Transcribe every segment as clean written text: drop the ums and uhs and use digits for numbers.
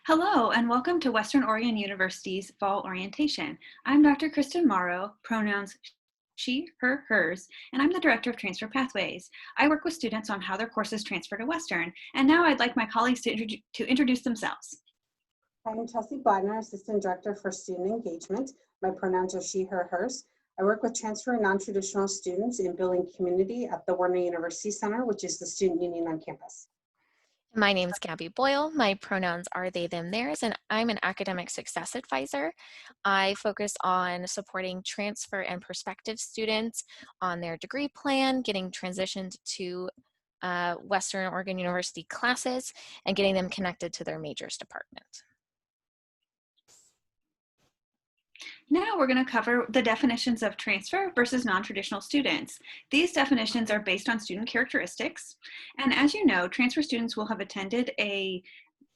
Hello, and welcome to Western Oregon University's Fall Orientation. I'm Dr. Kristen Morrow, pronouns she, her, hers, and I'm the Director of Transfer Pathways. I work with students on how their courses transfer to Western, and now I'd like my colleagues to introduce themselves. I'm Chelsea Bladner, Assistant Director for Student Engagement. My pronouns are she, her, hers. I work with transfer and non-traditional students in building community at the Warner University Center, which is the student union on campus. My name is Gabby Boyle. My pronouns are they, them, theirs, and I'm an academic success advisor. I focus on supporting transfer and prospective students on their degree plan, getting transitioned to Western Oregon University classes, and getting them connected to their majors department. Now we're going to cover the definitions of transfer versus non-traditional students. These definitions are based on student characteristics. And as you know, transfer students will have attended a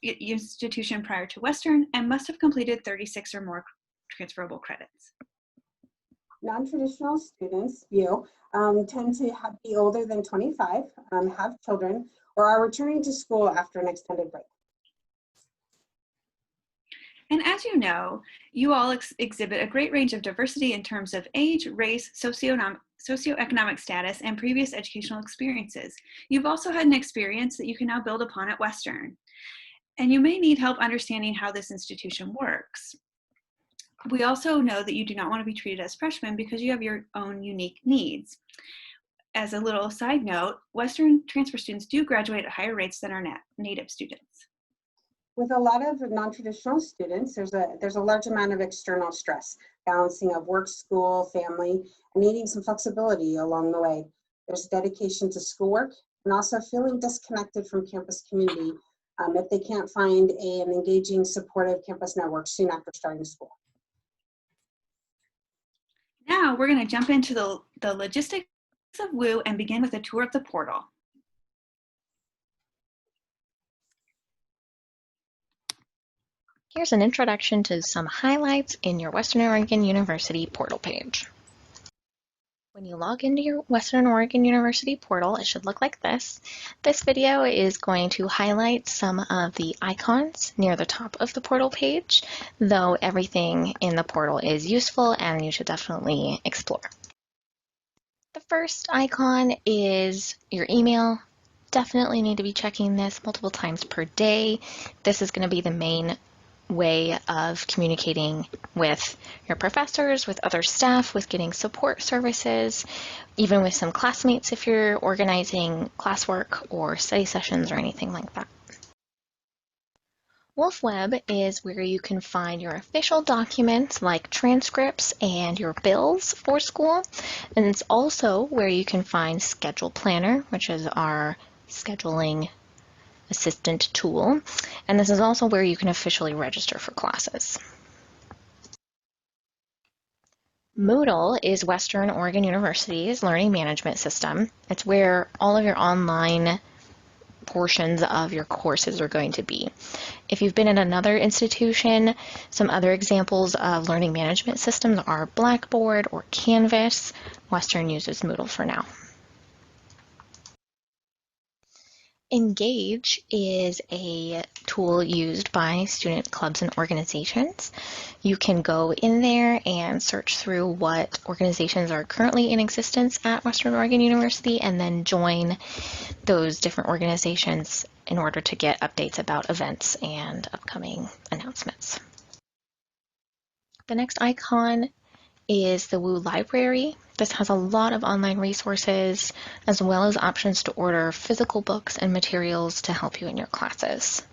institution prior to Western and must have completed 36 or more transferable credits. Non-traditional students, WOU, tend to be older than 25, have children, or are returning to school after an extended break. And as you know, you all exhibit a great range of diversity in terms of age, race, socioeconomic status, and previous educational experiences. You've also had an experience that you can now build upon at Western. And you may need help understanding how this institution works. We also know that you do not want to be treated as freshmen because you have your own unique needs. As a little side note, Western transfer students do graduate at higher rates than our native students. With a lot of non-traditional students, there's a large amount of external stress, balancing of work, school, family, and needing some flexibility along the way. There's dedication to schoolwork and also feeling disconnected from campus community if they can't find an engaging, supportive campus network soon after starting school. Now we're going to jump into the logistics of WOU and begin with a tour of the portal. Here's an introduction to some highlights in your Western Oregon University portal page. When you log into your Western Oregon University portal, it should look like this. This video is going to highlight some of the icons near the top of the portal page, though everything in the portal is useful and you should definitely explore. The first icon is your email. Definitely need to be checking this multiple times per day. This is going to be the main way of communicating with your professors, with other staff, with getting support services, even with some classmates if you're organizing classwork or study sessions or anything like that. Wolf Web is where you can find your official documents like transcripts and your bills for school. And it's also where you can find Schedule Planner, which is our scheduling assistant tool, and this is also where you can officially register for classes. Moodle is Western Oregon University's learning management system. It's where all of your online portions of your courses are going to be. If you've been in another institution, some other examples of learning management systems are Blackboard or Canvas. Western uses Moodle for now. Engage is a tool used by student clubs and organizations. You can go in there and search through what organizations are currently in existence at Western Oregon University and then join those different organizations in order to get updates about events and upcoming announcements. The next icon is the WOU library. This has a lot of online resources as well as options to order physical books and materials to help you in your classes.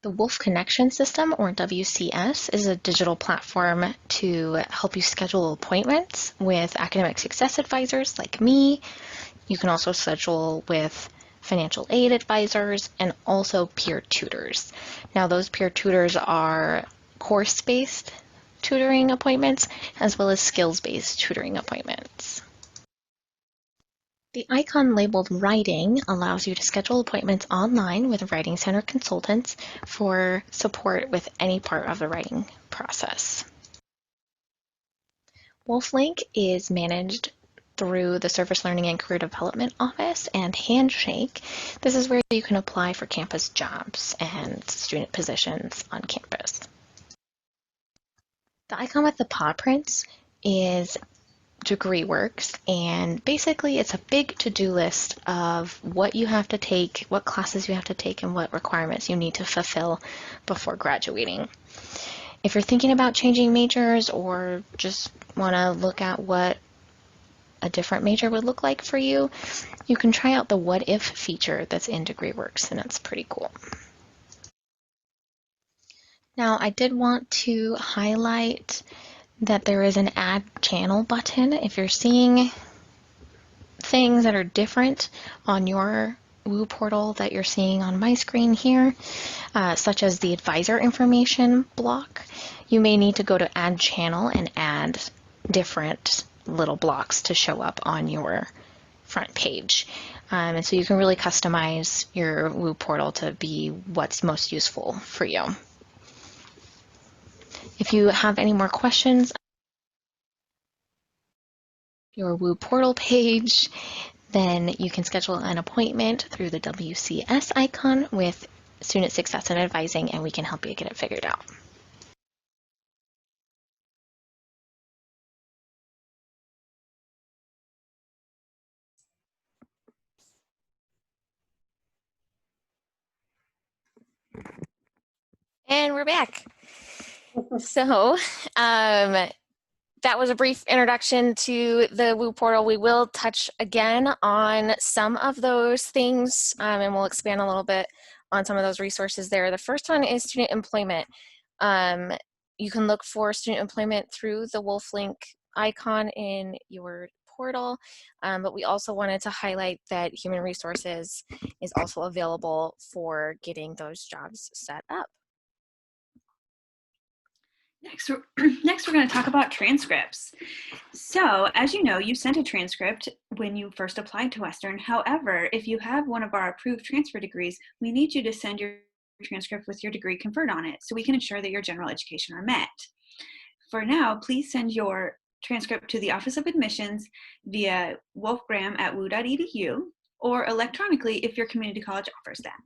The Wolf Connection System, or WCS, is a digital platform to help you schedule appointments with academic success advisors like me. You can also schedule with financial aid advisors and also peer tutors. Now, those peer tutors are course-based tutoring appointments as well as skills-based tutoring appointments. The icon labeled Writing allows you to schedule appointments online with Writing Center consultants for support with any part of the writing process. WolfLink is managed through the Service Learning and Career Development Office and Handshake. This is where you can apply for campus jobs and student positions on campus. The icon with the paw prints is DegreeWorks, and basically it's a big to-do list of what you have to take, what classes you have to take, and what requirements you need to fulfill before graduating. If you're thinking about changing majors or just want to look at what a different major would look like for you, you can try out the What If feature that's in DegreeWorks, and it's pretty cool. Now, I did want to highlight that there is an Add Channel button. If you're seeing things that are different on your WOU portal that you're seeing on my screen here, such as the advisor information block, you may need to go to Add Channel and add different little blocks to show up on your front page. And so you can really customize your WOU portal to be what's most useful for you. If you have any more questions, your WOU portal page, then you can schedule an appointment through the WCS icon with Student Success and Advising, and we can help you get it figured out. And we're back. So that was a brief introduction to the WOU portal. We will touch again on some of those things, and we'll expand a little bit on some of those resources there. The first one is student employment. You can look for student employment through the Wolf link icon in your portal, but we also wanted to highlight that Human Resources is also available for getting those jobs set up. Next, we're going to talk about transcripts. So, as you know, you sent a transcript when you first applied to Western. However, if you have one of our approved transfer degrees, we need you to send your transcript with your degree conferred on it so we can ensure that your general education are met. For now, please send your transcript to the Office of Admissions via wolfgram@wou.edu or electronically if your community college offers that.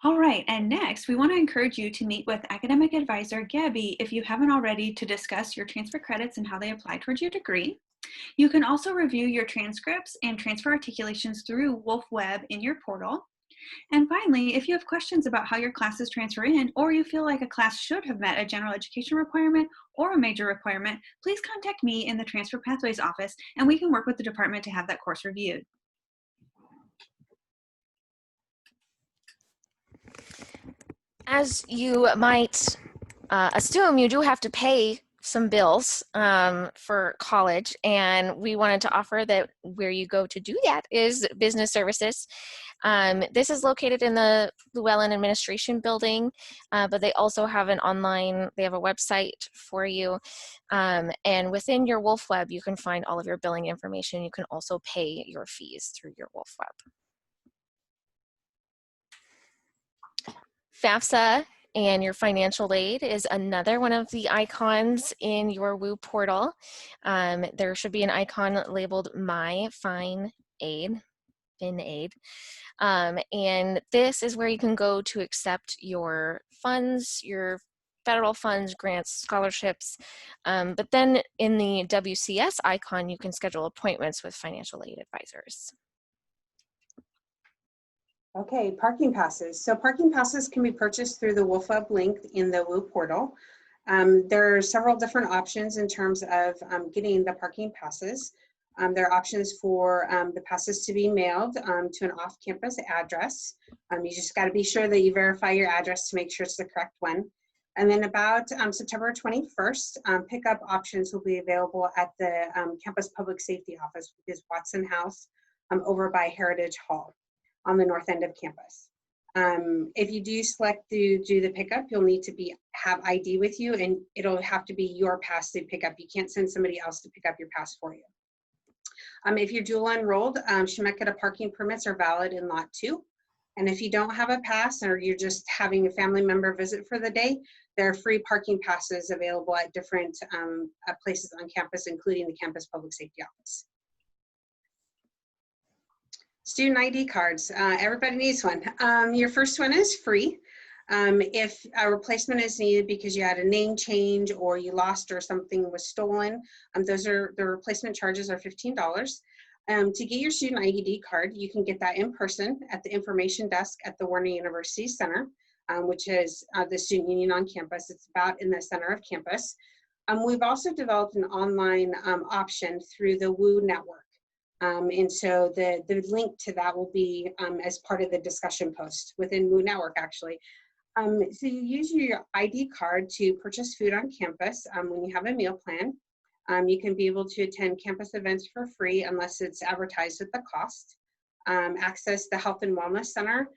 All right, and next we want to encourage you to meet with academic advisor Gabby if you haven't already to discuss your transfer credits and how they apply towards your degree. You can also review your transcripts and transfer articulations through Wolf Web in your portal. And finally, if you have questions about how your classes transfer in, or you feel like a class should have met a general education requirement or a major requirement, please contact me in the Transfer Pathways office and we can work with the department to have that course reviewed. As you might assume, you do have to pay some bills for college, and we wanted to offer that where you go to do that is business services. This is located in the Llewellyn Administration Building, but they also have an online, they have a website for you, and within your Wolf Web you can find all of your billing information. You can also pay your fees through your Wolf Web. FAFSA and your financial aid is another one of the icons in your WOU portal. There should be an icon labeled My Fin Aid, and this is where you can go to accept your funds, your federal funds, grants, scholarships, but then in the WCS icon you can schedule appointments with financial aid advisors. Okay, parking passes. So parking passes can be purchased through the Wolf Web link in the WOU portal. There are several different options in terms of getting the parking passes. There are options for the passes to be mailed to an off-campus address. You just got to be sure that you verify your address to make sure it's the correct one. And then about September 21st, pickup options will be available at the campus public safety office, which is Watson House over by Heritage Hall on the north end of campus. If you do select to do the pickup, you'll need to have ID with you, and it'll have to be your pass to pick up. You can't send somebody else to pick up your pass for you. If you're dual enrolled, Chemeketa parking permits are valid in lot 2, And if you don't have a pass or you're just having a family member visit for the day, there are free parking passes available at different places on campus, including the campus public safety office. Student ID cards, everybody needs one. Your first one is free. If a replacement is needed because you had a name change or you lost or something was stolen, the replacement charges are $15. To get your student ID card, you can get that in person at the information desk at the Warner University Center, which is the student union on campus. It's about in the center of campus. We've also developed an online option through the WOU network. And so the link to that will be as part of the discussion post within WOU network, actually. So you use your ID card to purchase food on campus when you have a meal plan. You can be able to attend campus events for free unless it's advertised at the cost. Access the Health and Wellness Center,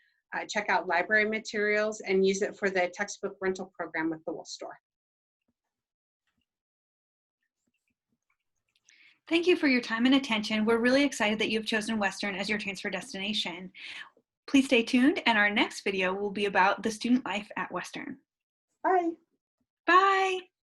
check out library materials, and use it for the textbook rental program with the WOU store. Thank you for your time and attention. We're really excited that you've chosen Western as your transfer destination. Please stay tuned, and our next video will be about the student life at Western. Bye. Bye.